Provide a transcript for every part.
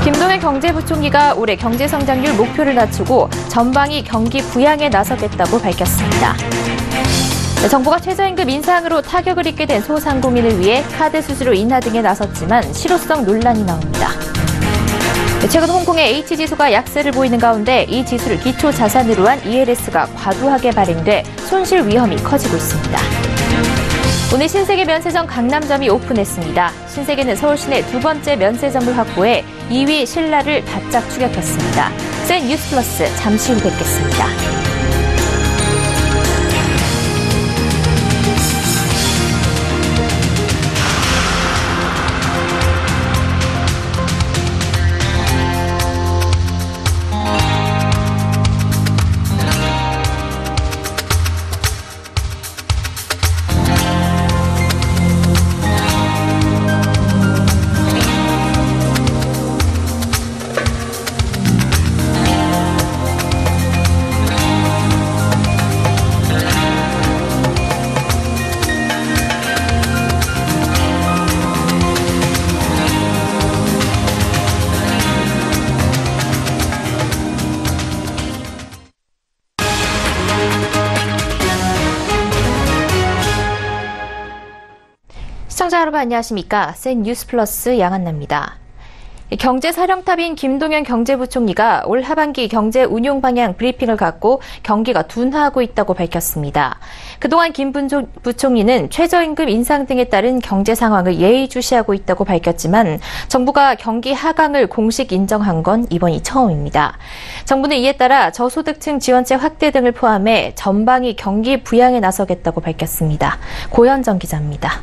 김동연 경제부총리가 올해 경제성장률 목표를 낮추고 전방위 경기 부양에 나서겠다고 밝혔습니다. 정부가 최저임금 인상으로 타격을 입게 된 소상공인을 위해 카드 수수료 인하 등에 나섰지만 실효성 논란이 나옵니다. 최근 홍콩의 H지수가 약세를 보이는 가운데 이 지수를 기초자산으로 한 ELS가 과도하게 발행돼 손실 위험이 커지고 있습니다. 오늘 신세계 면세점 강남점이 오픈했습니다. 신세계는 서울 시내 두 번째 면세점을 확보해 2위 신라를 바짝 추격했습니다. 센 뉴스 플러스 잠시 후 뵙겠습니다. 시청자 여러분 안녕하십니까? 센 뉴스 플러스 양한나입니다. 경제사령탑인 김동연 경제부총리가 올 하반기 경제 운용 방향 브리핑을 갖고 경기가 둔화하고 있다고 밝혔습니다. 그동안 김 부총리는 최저임금 인상 등에 따른 경제 상황을 예의주시하고 있다고 밝혔지만 정부가 경기 하강을 공식 인정한 건 이번이 처음입니다. 정부는 이에 따라 저소득층 지원책 확대 등을 포함해 전방위 경기 부양에 나서겠다고 밝혔습니다. 고현정 기자입니다.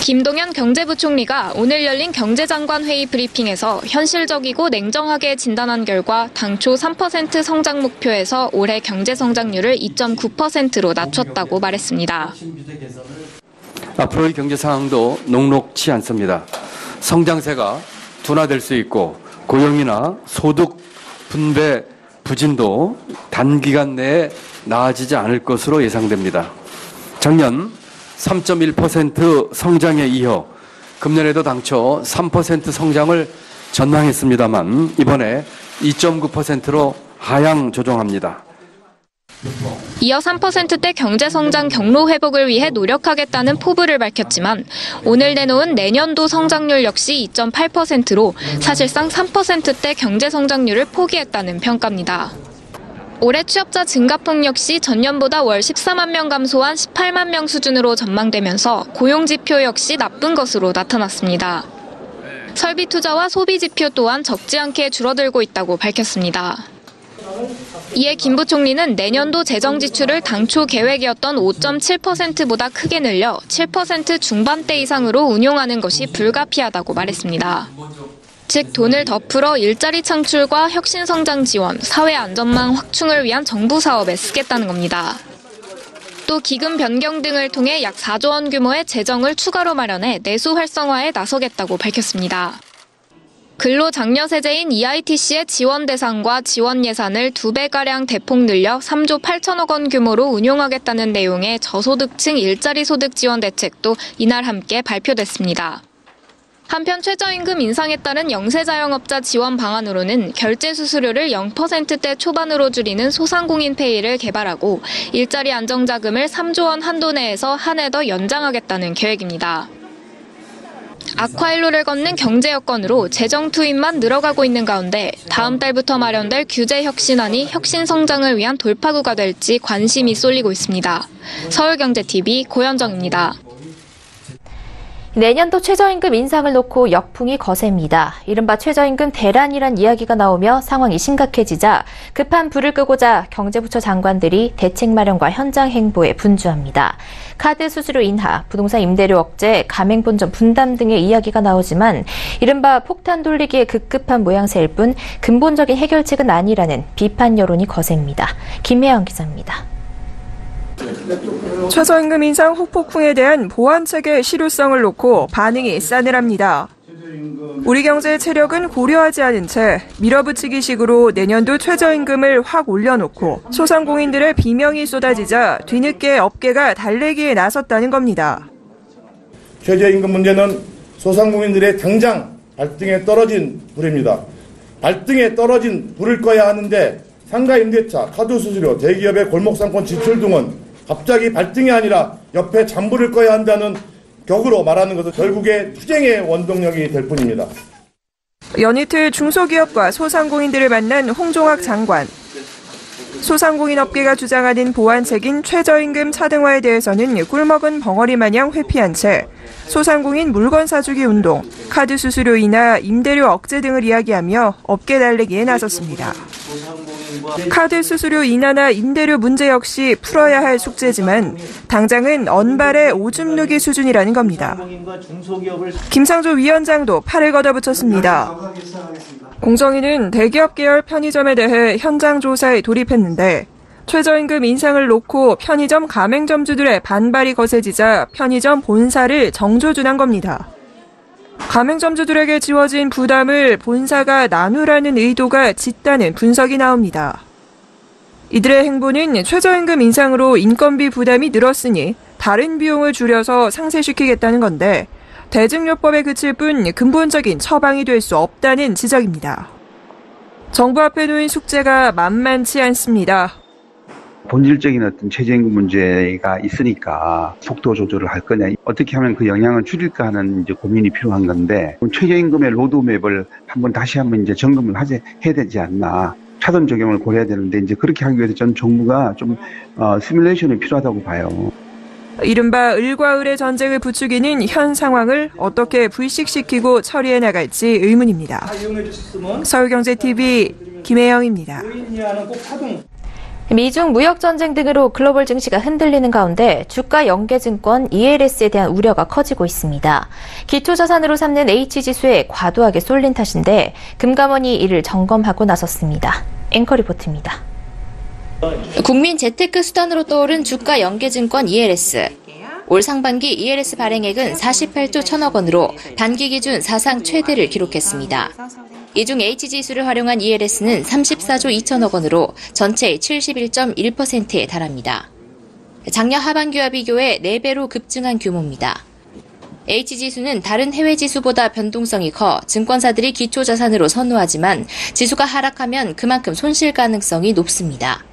김동연 경제부총리가 오늘 열린 경제장관 회의 브리핑에서 현실적이고 냉정하게 진단한 결과 당초 3% 성장 목표에서 올해 경제 성장률을 2.9%로 낮췄다고 말했습니다. 앞으로의 경제 상황도 녹록치 않습니다. 성장세가 둔화될 수 있고 고용이나 소득 분배 부진도 단기간 내에 나아지지 않을 것으로 예상됩니다. 작년 3.1% 성장에 이어 금년에도 당초 3% 성장을 전망했습니다만 이번에 2.9%로 하향 조정합니다. 이어 3%대 경제성장 경로 회복을 위해 노력하겠다는 포부를 밝혔지만 오늘 내놓은 내년도 성장률 역시 2.8%로 사실상 3%대 경제성장률을 포기했다는 평가입니다. 올해 취업자 증가폭 역시 전년보다 월 14만 명 감소한 18만 명 수준으로 전망되면서 고용 지표 역시 나쁜 것으로 나타났습니다. 설비 투자와 소비 지표 또한 적지 않게 줄어들고 있다고 밝혔습니다. 이에 김 부총리는 내년도 재정 지출을 당초 계획이었던 5.7%보다 크게 늘려 7% 중반대 이상으로 운용하는 것이 불가피하다고 말했습니다. 즉 돈을 더 풀어 일자리 창출과 혁신성장 지원, 사회 안전망 확충을 위한 정부 사업에 쓰겠다는 겁니다. 또 기금 변경 등을 통해 약 4조 원 규모의 재정을 추가로 마련해 내수 활성화에 나서겠다고 밝혔습니다. 근로장려세제인 EITC의 지원 대상과 지원 예산을 2배가량 대폭 늘려 3조 8천억 원 규모로 운용하겠다는 내용의 저소득층 일자리 소득 지원 대책도 이날 함께 발표됐습니다. 한편 최저임금 인상에 따른 영세자영업자 지원 방안으로는 결제 수수료를 0%대 초반으로 줄이는 소상공인 페이를 개발하고 일자리 안정자금을 3조 원 한도 내에서 한 해 더 연장하겠다는 계획입니다. 악화일로를 걷는 경제 여건으로 재정 투입만 늘어가고 있는 가운데 다음 달부터 마련될 규제 혁신안이 혁신 성장을 위한 돌파구가 될지 관심이 쏠리고 있습니다. 서울경제TV 고현정입니다. 내년도 최저임금 인상을 놓고 역풍이 거셉니다. 이른바 최저임금 대란이란 이야기가 나오며 상황이 심각해지자 급한 불을 끄고자 경제부처 장관들이 대책 마련과 현장 행보에 분주합니다. 카드 수수료 인하, 부동산 임대료 억제, 가맹본점 분담 등의 이야기가 나오지만 이른바 폭탄 돌리기에 급급한 모양새일 뿐 근본적인 해결책은 아니라는 비판 여론이 거셉니다. 김혜영 기자입니다. 최저임금 인상 후폭풍에 대한 보완책의 실효성을 놓고 반응이 싸늘합니다. 우리 경제의 체력은 고려하지 않은 채 밀어붙이기식으로 내년도 최저임금을 확 올려놓고 소상공인들의 비명이 쏟아지자 뒤늦게 업계가 달래기에 나섰다는 겁니다. 최저임금 문제는 소상공인들의 당장 발등에 떨어진 불입니다. 발등에 떨어진 불을 꺼야 하는데 상가 임대차, 카드 수수료, 대기업의 골목상권 지출 등은 갑자기 발등이 아니라 옆에 잔불을 꺼야 한다는 격으로 말하는 것은 결국에 투쟁의 원동력이 될 뿐입니다. 연이틀 중소기업과 소상공인들을 만난 홍종학 장관. 소상공인 업계가 주장하는 보완책인 최저임금 차등화에 대해서는 꿀먹은 벙어리 마냥 회피한 채 소상공인 물건 사주기 운동, 카드 수수료 인하, 임대료 억제 등을 이야기하며 업계 달래기에 나섰습니다. 카드 수수료 인하나 임대료 문제 역시 풀어야 할 숙제지만 당장은 언발의 오줌 누기 수준이라는 겁니다. 김상조 위원장도 팔을 걷어붙였습니다. 공정위는 대기업 계열 편의점에 대해 현장 조사에 돌입했는데 최저임금 인상을 놓고 편의점 가맹점주들의 반발이 거세지자 편의점 본사를 정조준한 겁니다. 가맹점주들에게 지워진 부담을 본사가 나누라는 의도가 짙다는 분석이 나옵니다. 이들의 행보는 최저임금 인상으로 인건비 부담이 늘었으니 다른 비용을 줄여서 상쇄시키겠다는 건데 대증요법에 그칠 뿐 근본적인 처방이 될 수 없다는 지적입니다. 정부 앞에 놓인 숙제가 만만치 않습니다. 본질적인 어떤 최저임금 문제가 있으니까 속도 조절을 할 거냐, 어떻게 하면 그 영향을 줄일까 하는 이제 고민이 필요한 건데 최저임금의 로드맵을 다시 한번 이제 점검을 해야 되지 않나. 차등 적용을 고려해야 되는데 이제 그렇게 하기 위해서 전 정부가 좀 시뮬레이션이 필요하다고 봐요. 이른바 을과 을의 전쟁을 부추기는 현 상황을 어떻게 불식시키고 처리해 나갈지 의문입니다. 서울경제TV 김혜영입니다. 미중 무역 전쟁 등으로 글로벌 증시가 흔들리는 가운데 주가 연계증권 ELS에 대한 우려가 커지고 있습니다. 기초자산으로 삼는 H지수에 과도하게 쏠린 탓인데 금감원이 이를 점검하고 나섰습니다. 앵커 리포트입니다. 국민 재테크 수단으로 떠오른 주가 연계증권 ELS. 올 상반기 ELS 발행액은 48조 1천억 원으로 단기 기준 사상 최대를 기록했습니다. 이 중 H지수를 활용한 ELS는 34조 2천억 원으로 전체의 71.1%에 달합니다. 작년 하반기와 비교해 4배로 급증한 규모입니다. H지수는 다른 해외 지수보다 변동성이 커 증권사들이 기초자산으로 선호하지만 지수가 하락하면 그만큼 손실 가능성이 높습니다.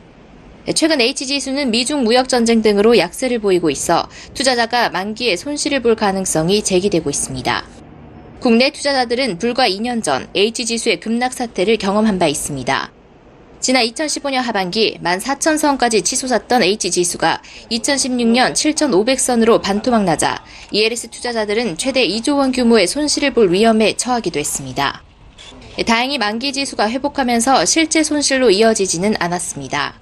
최근 H지수는 미중 무역 전쟁 등으로 약세를 보이고 있어 투자자가 만기에 손실을 볼 가능성이 제기되고 있습니다. 국내 투자자들은 불과 2년 전 H지수의 급락 사태를 경험한 바 있습니다. 지난 2015년 하반기 14,000선까지 치솟았던 H지수가 2016년 7,500선으로 반토막 나자 ELS 투자자들은 최대 2조 원 규모의 손실을 볼 위험에 처하기도 했습니다. 다행히 만기 지수가 회복하면서 실제 손실로 이어지지는 않았습니다.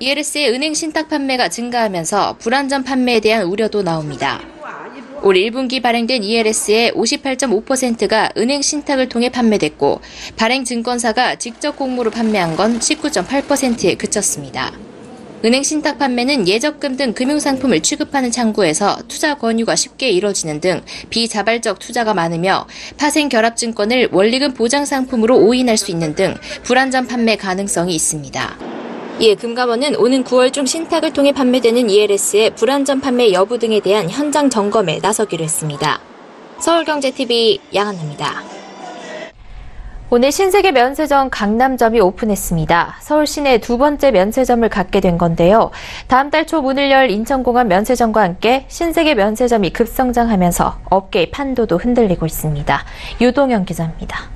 ELS의 은행 신탁 판매가 증가하면서 불안전 판매에 대한 우려도 나옵니다. 올 1분기 발행된 ELS의 58.5%가 은행 신탁을 통해 판매됐고 발행 증권사가 직접 공모로 판매한 건 19.8%에 그쳤습니다. 은행 신탁 판매는 예적금 등 금융상품을 취급하는 창구에서 투자 권유가 쉽게 이뤄지는 등 비자발적 투자가 많으며 파생 결합증권을 원리금 보장 상품으로 오인할 수 있는 등 불안전 판매 가능성이 있습니다. 이에 금감원은 오는 9월 중 신탁을 통해 판매되는 ELS의 불안전 판매 여부 등에 대한 현장 점검에 나서기로 했습니다. 서울경제TV 양한나입니다. 오늘 신세계 면세점 강남점이 오픈했습니다. 서울 시내 두 번째 면세점을 갖게 된 건데요. 다음 달 초 문을 열 인천공항 면세점과 함께 신세계 면세점이 급성장하면서 업계의 판도도 흔들리고 있습니다. 유동현 기자입니다.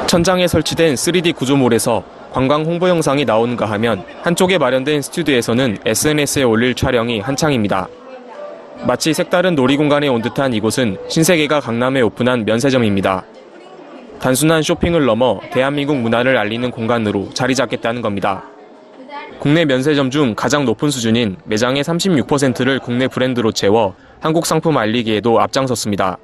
천장에 설치된 3D 구조물에서 관광 홍보 영상이 나오는가 하면 한쪽에 마련된 스튜디오에서는 SNS에 올릴 촬영이 한창입니다. 마치 색다른 놀이공간에 온 듯한 이곳은 신세계가 강남에 오픈한 면세점입니다. 단순한 쇼핑을 넘어 대한민국 문화를 알리는 공간으로 자리 잡겠다는 겁니다. 국내 면세점 중 가장 높은 수준인 매장의 36%를 국내 브랜드로 채워 한국 상품 알리기에도 앞장섰습니다.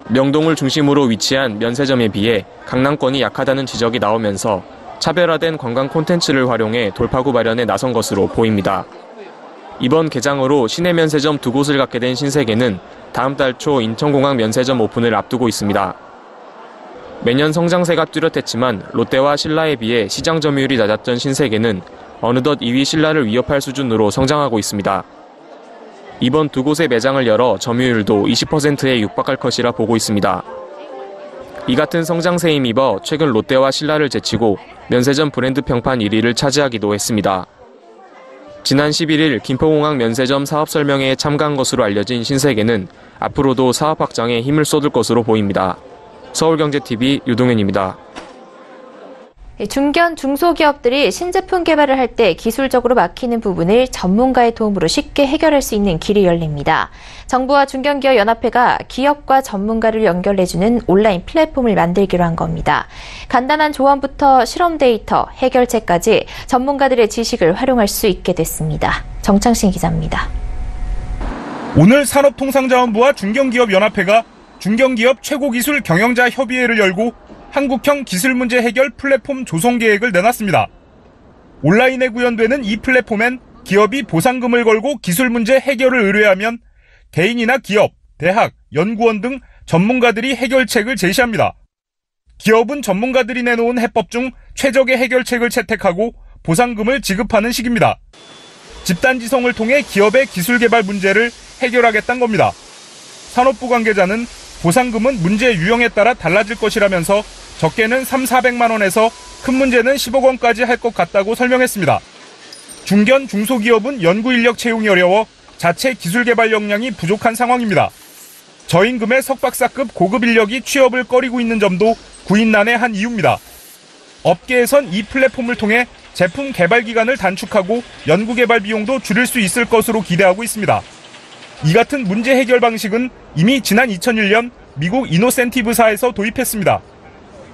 명동을 중심으로 위치한 면세점에 비해 강남권이 약하다는 지적이 나오면서 차별화된 관광 콘텐츠를 활용해 돌파구 마련에 나선 것으로 보입니다. 이번 개장으로 시내 면세점 두 곳을 갖게 된 신세계는 다음 달 초 인천공항 면세점 오픈을 앞두고 있습니다. 매년 성장세가 뚜렷했지만 롯데와 신라에 비해 시장 점유율이 낮았던 신세계는 어느덧 2위 신라를 위협할 수준으로 성장하고 있습니다. 이번 두 곳의 매장을 열어 점유율도 20%에 육박할 것이라 보고 있습니다. 이 같은 성장세에 힘입어 최근 롯데와 신라를 제치고 면세점 브랜드 평판 1위를 차지하기도 했습니다. 지난 11일 김포공항 면세점 사업 설명회에 참가한 것으로 알려진 신세계는 앞으로도 사업 확장에 힘을 쏟을 것으로 보입니다. 서울경제TV 유동현입니다. 중견 중소기업들이 신제품 개발을 할 때 기술적으로 막히는 부분을 전문가의 도움으로 쉽게 해결할 수 있는 길이 열립니다. 정부와 중견기업연합회가 기업과 전문가를 연결해주는 온라인 플랫폼을 만들기로 한 겁니다. 간단한 조언부터 실험 데이터, 해결책까지 전문가들의 지식을 활용할 수 있게 됐습니다. 정창신 기자입니다. 오늘 산업통상자원부와 중견기업연합회가 중견기업 최고기술 경영자 협의회를 열고 한국형 기술문제 해결 플랫폼 조성 계획을 내놨습니다. 온라인에 구현되는 이 플랫폼엔 기업이 보상금을 걸고 기술문제 해결을 의뢰하면 개인이나 기업, 대학, 연구원 등 전문가들이 해결책을 제시합니다. 기업은 전문가들이 내놓은 해법 중 최적의 해결책을 채택하고 보상금을 지급하는 식입니다. 집단지성을 통해 기업의 기술개발 문제를 해결하겠다는 겁니다. 산업부 관계자는 보상금은 문제 유형에 따라 달라질 것이라면서 적게는 3,400만 원에서 큰 문제는 10억 원까지 할 것 같다고 설명했습니다. 중견, 중소기업은 연구인력 채용이 어려워 자체 기술개발 역량이 부족한 상황입니다. 저임금의 석박사급 고급 인력이 취업을 꺼리고 있는 점도 구인난의 한 이유입니다. 업계에선 이 플랫폼을 통해 제품 개발 기간을 단축하고 연구개발 비용도 줄일 수 있을 것으로 기대하고 있습니다. 이 같은 문제 해결 방식은 이미 지난 2001년 미국 이노센티브사에서 도입했습니다.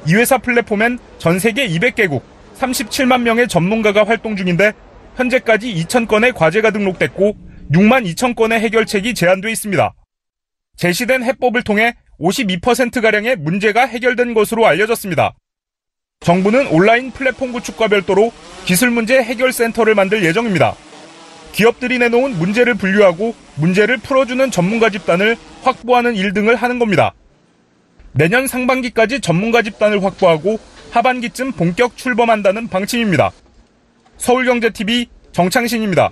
이 회사 플랫폼엔 전 세계 200개국 37만 명의 전문가가 활동 중인데 현재까지 2,000건의 과제가 등록됐고 6만 2천 건의 해결책이 제안돼 있습니다. 제시된 해법을 통해 52%가량의 문제가 해결된 것으로 알려졌습니다. 정부는 온라인 플랫폼 구축과 별도로 기술문제 해결센터를 만들 예정입니다. 기업들이 내놓은 문제를 분류하고 문제를 풀어주는 전문가 집단을 확보하는 일 등을 하는 겁니다. 내년 상반기까지 전문가 집단을 확보하고 하반기쯤 본격 출범한다는 방침입니다. 서울경제TV 정창신입니다.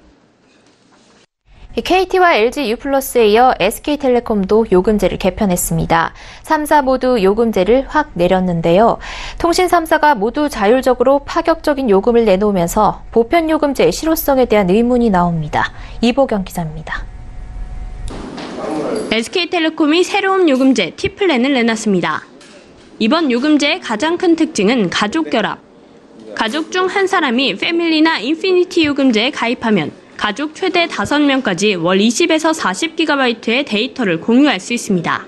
KT와 LG U+에 이어 SK텔레콤도 요금제를 개편했습니다. 3사 모두 요금제를 확 내렸는데요. 통신 3사가 모두 자율적으로 파격적인 요금을 내놓으면서 보편 요금제의 실효성에 대한 의문이 나옵니다. 이보경 기자입니다. SK텔레콤이 새로운 요금제 T플랜을 내놨습니다. 이번 요금제의 가장 큰 특징은 가족 결합. 가족 중 한 사람이 패밀리나 인피니티 요금제에 가입하면 가족 최대 5명까지 월 20에서 40GB의 데이터를 공유할 수 있습니다.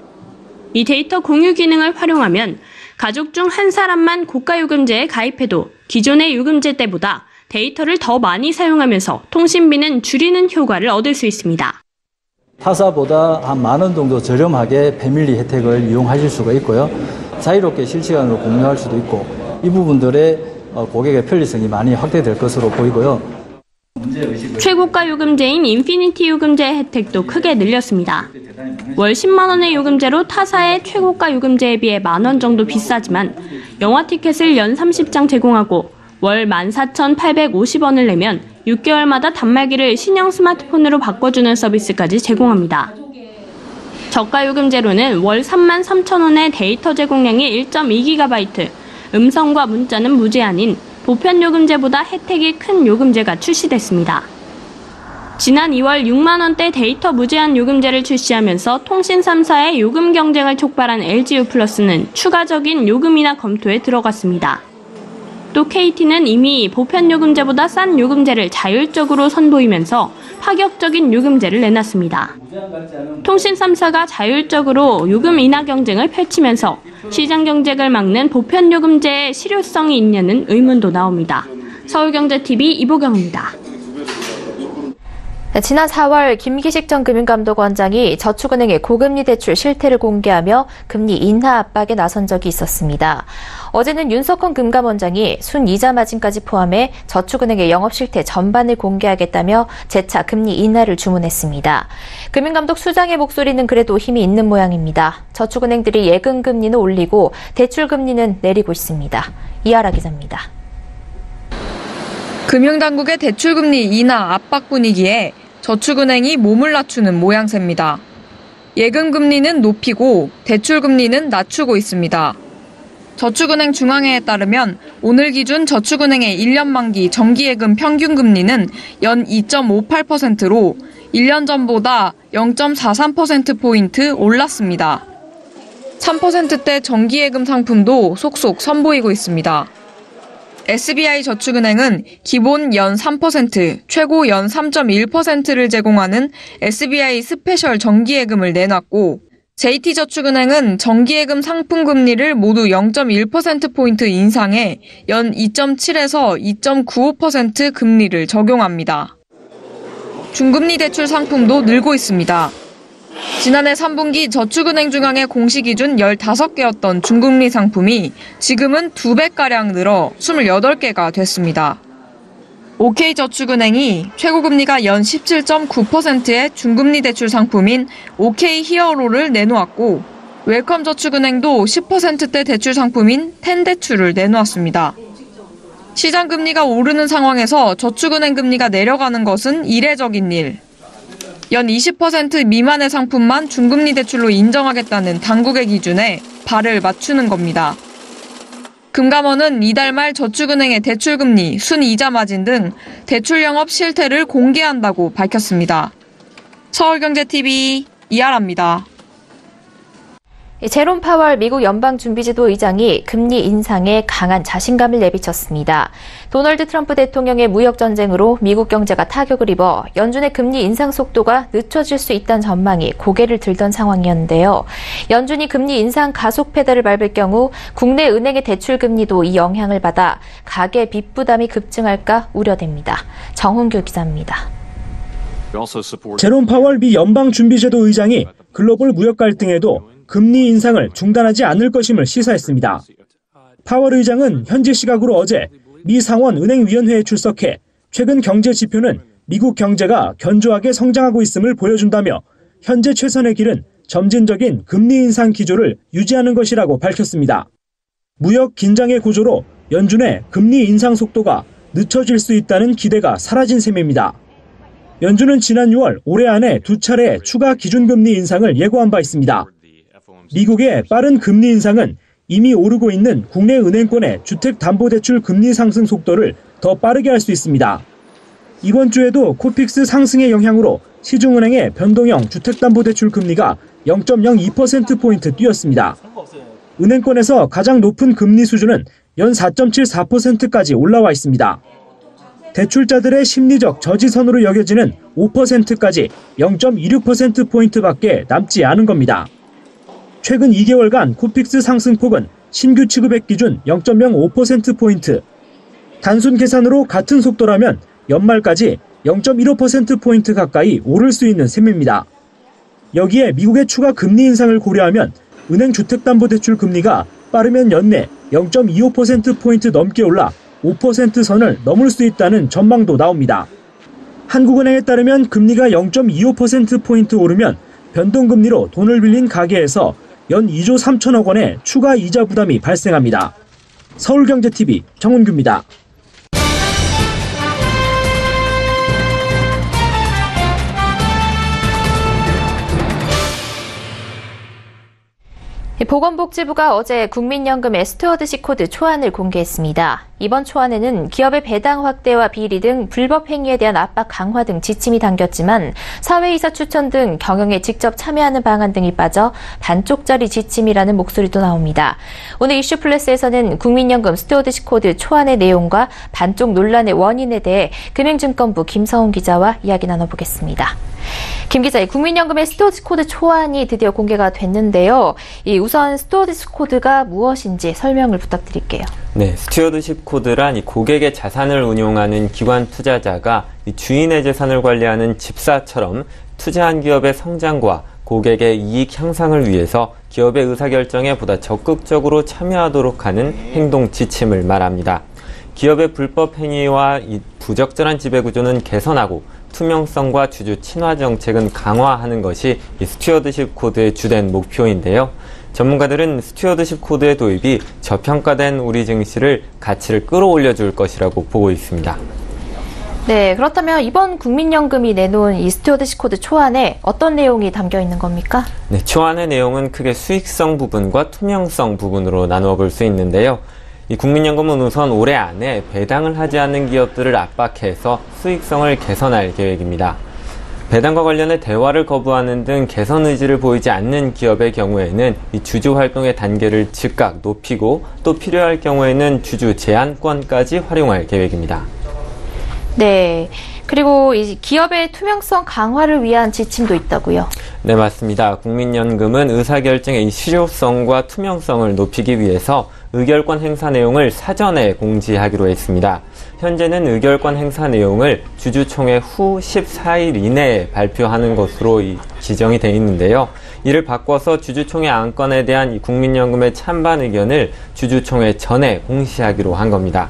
이 데이터 공유 기능을 활용하면 가족 중 한 사람만 고가 요금제에 가입해도 기존의 요금제 때보다 데이터를 더 많이 사용하면서 통신비는 줄이는 효과를 얻을 수 있습니다. 타사보다 한 만 원 정도 저렴하게 패밀리 혜택을 이용하실 수가 있고요. 자유롭게 실시간으로 공유할 수도 있고 이 부분들의 고객의 편리성이 많이 확대될 것으로 보이고요. 최고가 요금제인 인피니티 요금제 혜택도 크게 늘렸습니다. 월 10만 원의 요금제로 타사의 최고가 요금제에 비해 만 원 정도 비싸지만 영화 티켓을 연 30장 제공하고 월 14,850원을 내면 6개월마다 단말기를 신형 스마트폰으로 바꿔주는 서비스까지 제공합니다. 저가 요금제로는 월 33,000원의 데이터 제공량이 1.2GB, 음성과 문자는 무제한인 보편 요금제보다 혜택이 큰 요금제가 출시됐습니다. 지난 2월 6만 원대 데이터 무제한 요금제를 출시하면서 통신 3사의 요금 경쟁을 촉발한 LG U+는 추가적인 요금 인하 검토에 들어갔습니다. 또 KT는 이미 보편 요금제보다 싼 요금제를 자율적으로 선보이면서 파격적인 요금제를 내놨습니다. 통신 3사가 자율적으로 요금 인하 경쟁을 펼치면서 시장 경쟁을 막는 보편 요금제의 실효성이 있냐는 의문도 나옵니다. 서울경제TV 이보경입니다. 지난 4월 김기식 전 금융감독원장이 저축은행의 고금리 대출 실태를 공개하며 금리 인하 압박에 나선 적이 있었습니다. 어제는 윤석헌 금감원장이 순이자 마진까지 포함해 저축은행의 영업 실태 전반을 공개하겠다며 재차 금리 인하를 주문했습니다. 금융감독 수장의 목소리는 그래도 힘이 있는 모양입니다. 저축은행들이 예금 금리는 올리고 대출 금리는 내리고 있습니다. 이하라 기자입니다. 금융당국의 대출금리 인하 압박 분위기에 저축은행이 몸을 낮추는 모양새입니다. 예금금리는 높이고 대출금리는 낮추고 있습니다. 저축은행 중앙회에 따르면 오늘 기준 저축은행의 1년 만기 정기예금 평균 금리는 연 2.58%로 1년 전보다 0.43%포인트 올랐습니다. 3%대 정기예금 상품도 속속 선보이고 있습니다. SBI 저축은행은 기본 연 3%, 최고 연 3.1%를 제공하는 SBI 스페셜 정기예금을 내놨고, JT저축은행은 정기예금 상품 금리를 모두 0.1%포인트 인상해 연 2.7에서 2.95% 금리를 적용합니다. 중금리 대출 상품도 늘고 있습니다. 지난해 3분기 저축은행 중앙의 공시 기준 15개였던 중금리 상품이 지금은 2배가량 늘어 28개가 됐습니다. OK저축은행이 최고금리가 연 17.9%의 중금리 대출 상품인 OK 히어로를 내놓았고, 웰컴저축은행도 10%대 대출 상품인 텐대출을 내놓았습니다. 시장 금리가 오르는 상황에서 저축은행 금리가 내려가는 것은 이례적인 일. 연 20% 미만의 상품만 중금리 대출로 인정하겠다는 당국의 기준에 발을 맞추는 겁니다. 금감원은 이달 말 저축은행의 대출금리, 순이자 마진 등 대출 영업 실태를 공개한다고 밝혔습니다. 서울경제TV 이하라입니다. 제롬 파월 미국 연방준비제도 의장이 금리 인상에 강한 자신감을 내비쳤습니다. 도널드 트럼프 대통령의 무역 전쟁으로 미국 경제가 타격을 입어 연준의 금리 인상 속도가 늦춰질 수 있다는 전망이 고개를 들던 상황이었는데요. 연준이 금리 인상 가속 페달을 밟을 경우 국내 은행의 대출 금리도 이 영향을 받아 가계 빚 부담이 급증할까 우려됩니다. 정훈규 기자입니다. 제롬 파월 미 연방준비제도 의장이 글로벌 무역 갈등에도 금리 인상을 중단하지 않을 것임을 시사했습니다. 파월 의장은 현지 시각으로 어제 미 상원 은행위원회에 출석해 최근 경제 지표는 미국 경제가 견조하게 성장하고 있음을 보여준다며 현재 최선의 길은 점진적인 금리 인상 기조를 유지하는 것이라고 밝혔습니다. 무역 긴장의 고조로 연준의 금리 인상 속도가 늦춰질 수 있다는 기대가 사라진 셈입니다. 연준은 지난 6월 올해 안에 2차례 추가 기준금리 인상을 예고한 바 있습니다. 미국의 빠른 금리 인상은 이미 오르고 있는 국내 은행권의 주택담보대출 금리 상승 속도를 더 빠르게 할 수 있습니다. 이번 주에도 코픽스 상승의 영향으로 시중은행의 변동형 주택담보대출 금리가 0.02%포인트 뛰었습니다. 은행권에서 가장 높은 금리 수준은 연 4.74%까지 올라와 있습니다. 대출자들의 심리적 저지선으로 여겨지는 5%까지 0.26%포인트밖에 남지 않은 겁니다. 최근 2개월간 코픽스 상승폭은 신규 취급액 기준 0.05%포인트, 단순 계산으로 같은 속도라면 연말까지 0.15%포인트 가까이 오를 수 있는 셈입니다. 여기에 미국의 추가 금리 인상을 고려하면 은행 주택담보대출 금리가 빠르면 연내 0.25%포인트 넘게 올라 5% 선을 넘을 수 있다는 전망도 나옵니다. 한국은행에 따르면 금리가 0.25%포인트 오르면 변동금리로 돈을 빌린 가계에서 연 2조 3천억 원의 추가 이자 부담이 발생합니다. 서울경제TV 정훈규입니다. 보건복지부가 어제 국민연금의 스튜어드십 코드 초안을 공개했습니다. 이번 초안에는 기업의 배당 확대와 비리 등 불법 행위에 대한 압박 강화 등 지침이 담겼지만 사회이사 추천 등 경영에 직접 참여하는 방안 등이 빠져 반쪽짜리 지침이라는 목소리도 나옵니다. 오늘 이슈플러스에서는 국민연금 스튜어드십 코드 초안의 내용과 반쪽 논란의 원인에 대해 금융증권부 김서훈 기자와 이야기 나눠보겠습니다. 김 기자, 국민연금의 스튜어드십 코드 초안이 드디어 공개가 됐는데요. 우선 스튜어드십 코드가 무엇인지 설명을 부탁드릴게요. 네, 스튜어드십 코드란 이 고객의 자산을 운용하는 기관 투자자가 이 주인의 재산을 관리하는 집사처럼 투자한 기업의 성장과 고객의 이익 향상을 위해서 기업의 의사결정에 보다 적극적으로 참여하도록 하는 행동 지침을 말합니다. 기업의 불법 행위와 이 부적절한 지배구조는 개선하고 투명성과 주주 친화 정책은 강화하는 것이 이 스튜어드십 코드의 주된 목표인데요. 전문가들은 스튜어드십 코드의 도입이 저평가된 우리 증시를 가치를 끌어올려 줄 것이라고 보고 있습니다. 네, 그렇다면 이번 국민연금이 내놓은 이 스튜어드십 코드 초안에 어떤 내용이 담겨 있는 겁니까? 네, 초안의 내용은 크게 수익성 부분과 투명성 부분으로 나누어 볼 수 있는데요. 이 국민연금은 우선 올해 안에 배당을 하지 않는 기업들을 압박해서 수익성을 개선할 계획입니다. 배당과 관련해 대화를 거부하는 등 개선 의지를 보이지 않는 기업의 경우에는 이 주주 활동의 단계를 즉각 높이고 또 필요할 경우에는 주주 제한권까지 활용할 계획입니다. 네. 그리고 이 기업의 투명성 강화를 위한 지침도 있다고요? 네, 맞습니다. 국민연금은 의사결정의 이 실효성과 투명성을 높이기 위해서 의결권 행사 내용을 사전에 공지하기로 했습니다. 현재는 의결권 행사 내용을 주주총회 후 14일 이내에 발표하는 것으로 지정이 되어 있는데요. 이를 바꿔서 주주총회 안건에 대한 이 국민연금의 찬반 의견을 주주총회 전에 공시하기로 한 겁니다.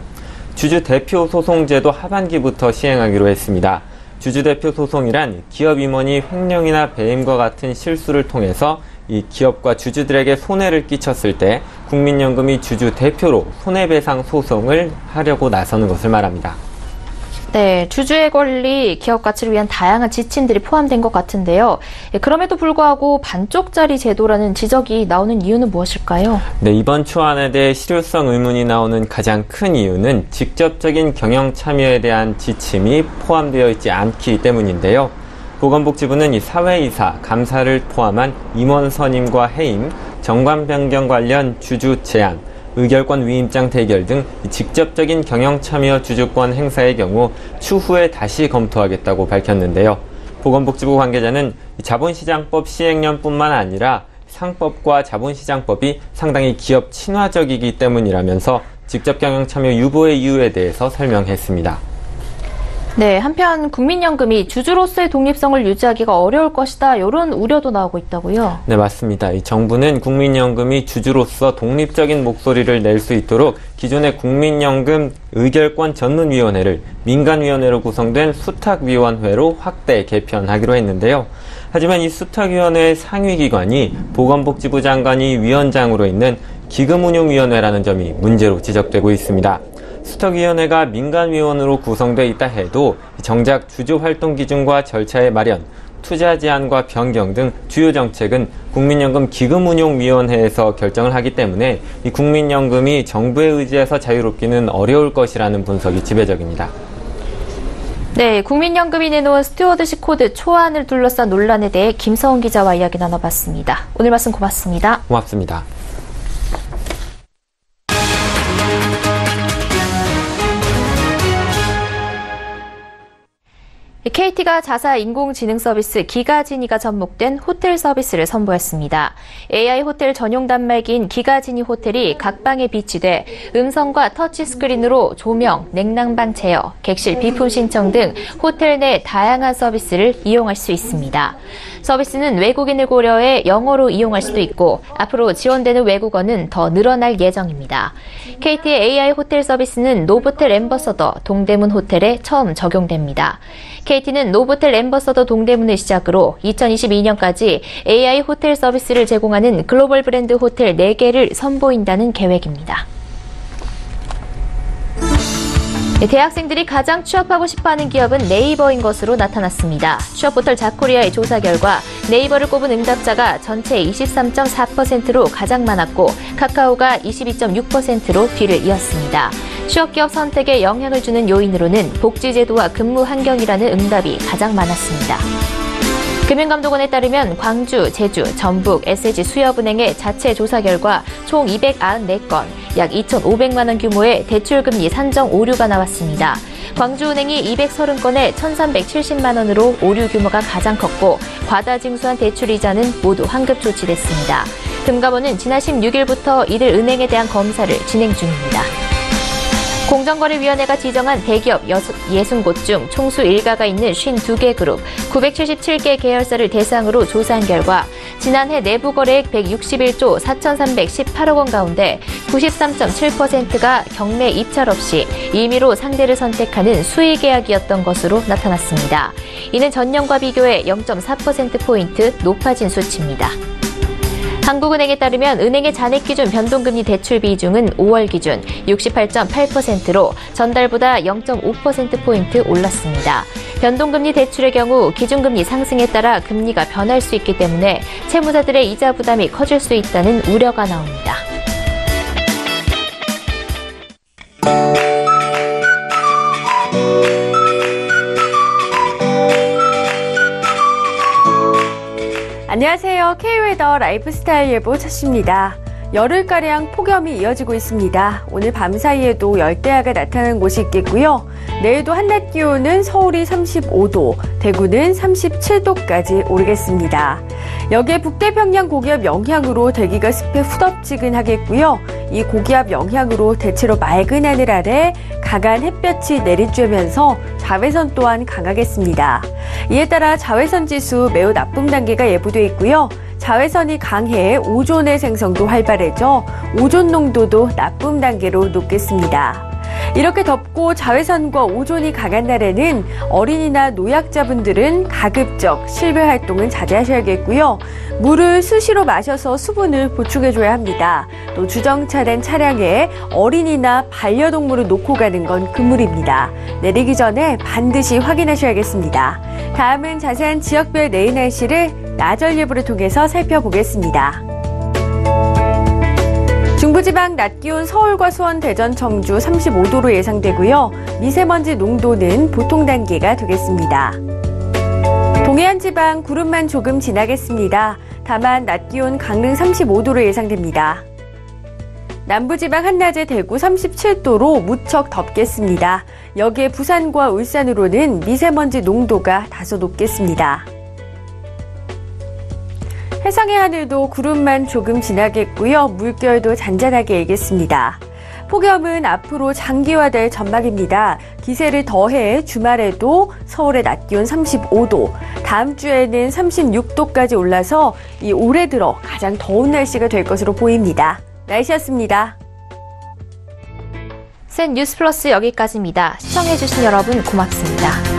주주대표 소송제도 하반기부터 시행하기로 했습니다. 주주대표 소송이란 기업 임원이 횡령이나 배임과 같은 실수를 통해서 이 기업과 주주들에게 손해를 끼쳤을 때 국민연금이 주주대표로 손해배상 소송을 하려고 나서는 것을 말합니다. 네, 주주의 권리, 기업 가치를 위한 다양한 지침들이 포함된 것 같은데요. 그럼에도 불구하고 반쪽짜리 제도라는 지적이 나오는 이유는 무엇일까요? 네, 이번 초안에 대해 실효성 의문이 나오는 가장 큰 이유는 직접적인 경영 참여에 대한 지침이 포함되어 있지 않기 때문인데요. 보건복지부는 이 사회이사, 감사를 포함한 임원 선임과 해임, 정관 변경 관련 주주 제한, 의결권 위임장 대결 등 직접적인 경영 참여 주주권 행사의 경우 추후에 다시 검토하겠다고 밝혔는데요. 보건복지부 관계자는 자본시장법 시행령뿐만 아니라 상법과 자본시장법이 상당히 기업 친화적이기 때문이라면서 직접 경영 참여 유보의 이유에 대해서 설명했습니다. 네, 한편 국민연금이 주주로서의 독립성을 유지하기가 어려울 것이다, 이런 우려도 나오고 있다고요? 네, 맞습니다. 이 정부는 국민연금이 주주로서 독립적인 목소리를 낼 수 있도록 기존의 국민연금 의결권 전문위원회를 민간위원회로 구성된 수탁위원회로 확대 개편하기로 했는데요. 하지만 이 수탁위원회의 상위기관이 보건복지부 장관이 위원장으로 있는 기금운용위원회라는 점이 문제로 지적되고 있습니다. 수탁위원회가 민간위원으로 구성돼 있다 해도 정작 주주활동 기준과 절차의 마련, 투자 제한과 변경 등 주요 정책은 국민연금 기금운용위원회에서 결정을 하기 때문에 이 국민연금이 정부의 의지에서 자유롭기는 어려울 것이라는 분석이 지배적입니다. 네, 국민연금이 내놓은 스튜어드십 코드 초안을 둘러싼 논란에 대해 김서훈 기자와 이야기 나눠봤습니다. 오늘 말씀 고맙습니다. 고맙습니다. KT가 자사 인공지능 서비스 기가지니가 접목된 호텔 서비스를 선보였습니다. AI 호텔 전용 단말기인 기가지니 호텔이 각 방에 비치돼 음성과 터치스크린으로 조명, 냉난방 제어, 객실 비품 신청 등 호텔 내 다양한 서비스를 이용할 수 있습니다. 서비스는 외국인을 고려해 영어로 이용할 수도 있고 앞으로 지원되는 외국어는 더 늘어날 예정입니다. KT의 AI 호텔 서비스는 노보텔 엠버서더 동대문 호텔에 처음 적용됩니다. KT는 노보텔 엠버서더 동대문을 시작으로 2022년까지 AI 호텔 서비스를 제공하는 글로벌 브랜드 호텔 4개를 선보인다는 계획입니다. 대학생들이 가장 취업하고 싶어하는 기업은 네이버인 것으로 나타났습니다. 취업포털 자코리아의 조사 결과 네이버를 꼽은 응답자가 전체 23.4%로 가장 많았고 카카오가 22.6%로 뒤를 이었습니다. 취업기업 선택에 영향을 주는 요인으로는 복지제도와 근무 환경이라는 응답이 가장 많았습니다. 금융감독원에 따르면 광주, 제주, 전북, SH 수협은행의 자체 조사 결과 총 294건, 약 2,500만 원 규모의 대출금리 산정 오류가 나왔습니다. 광주은행이 230건에 1,370만 원으로 오류 규모가 가장 컸고 과다 징수한 대출이자는 모두 환급 조치됐습니다. 금감원은 지난 16일부터 이들 은행에 대한 검사를 진행 중입니다. 공정거래위원회가 지정한 대기업 60곳 중 총수 일가가 있는 52개 그룹, 977개 계열사를 대상으로 조사한 결과 지난해 내부 거래액 161조 4,318억 원 가운데 93.7%가 경매 입찰 없이 임의로 상대를 선택하는 수의 계약이었던 것으로 나타났습니다. 이는 전년과 비교해 0.4%포인트 높아진 수치입니다. 한국은행에 따르면 은행의 잔액 기준 변동금리 대출 비중은 5월 기준 68.8%로 전달보다 0.5%포인트 올랐습니다. 변동금리 대출의 경우 기준금리 상승에 따라 금리가 변할 수 있기 때문에 채무자들의 이자 부담이 커질 수 있다는 우려가 나옵니다. 안녕하세요. K웨더 라이프스타일 예보 첫입니다. 열흘가량 폭염이 이어지고 있습니다. 오늘 밤 사이에도 열대야가 나타나는 곳이 있겠고요. 내일도 한낮 기온은 서울이 35도, 대구는 37도까지 오르겠습니다. 여기에 북태평양 고기압 영향으로 대기가 습해 후덥지근하겠고요. 이 고기압 영향으로 대체로 맑은 하늘 아래 강한 햇볕이 내리쬐면서 자외선 또한 강하겠습니다. 이에 따라 자외선 지수 매우 나쁨 단계가 예보돼 있고요. 자외선이 강해 오존의 생성도 활발해져 오존 농도도 나쁨 단계로 높겠습니다. 이렇게 덥고 자외선과 오존이 강한 날에는 어린이나 노약자분들은 가급적 실외 활동은 자제하셔야겠고요. 물을 수시로 마셔서 수분을 보충해줘야 합니다. 또 주정차된 차량에 어린이나 반려동물을 놓고 가는 건 금물입니다. 내리기 전에 반드시 확인하셔야겠습니다. 다음은 자세한 지역별 내일 날씨를 나절 예보를 통해서 살펴보겠습니다. 중부지방 낮 기온 서울과 수원, 대전, 청주 35도로 예상되고요. 미세먼지 농도는 보통 단계가 되겠습니다. 동해안 지방 구름만 조금 지나겠습니다. 다만 낮 기온 강릉 35도로 예상됩니다. 남부지방 한낮에 대구 37도로 무척 덥겠습니다. 여기에 부산과 울산으로는 미세먼지 농도가 다소 높겠습니다. 해상의 하늘도 구름만 조금 지나겠고요. 물결도 잔잔하게 일겠습니다. 폭염은 앞으로 장기화될 전망입니다. 기세를 더해 주말에도 서울의 낮 기온 35도, 다음 주에는 36도까지 올라서 이 올해 들어 가장 더운 날씨가 될 것으로 보입니다. 날씨였습니다. 센 뉴스 플러스 여기까지입니다. 시청해주신 여러분 고맙습니다.